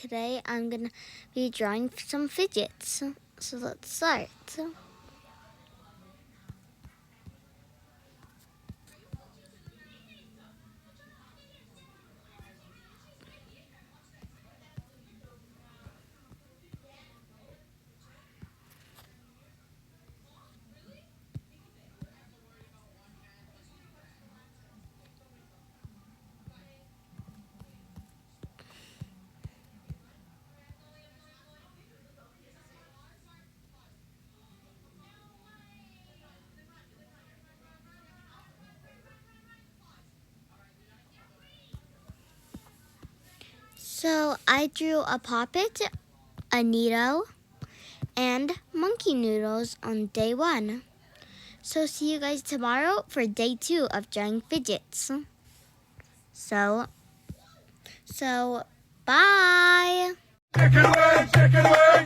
today I'm gonna be drawing some fidgets. So let's start. So I drew a poppet, a needle, and monkey noodles on day 1. So see you guys tomorrow for day 2 of drawing fidgets. So bye! Chicken wing,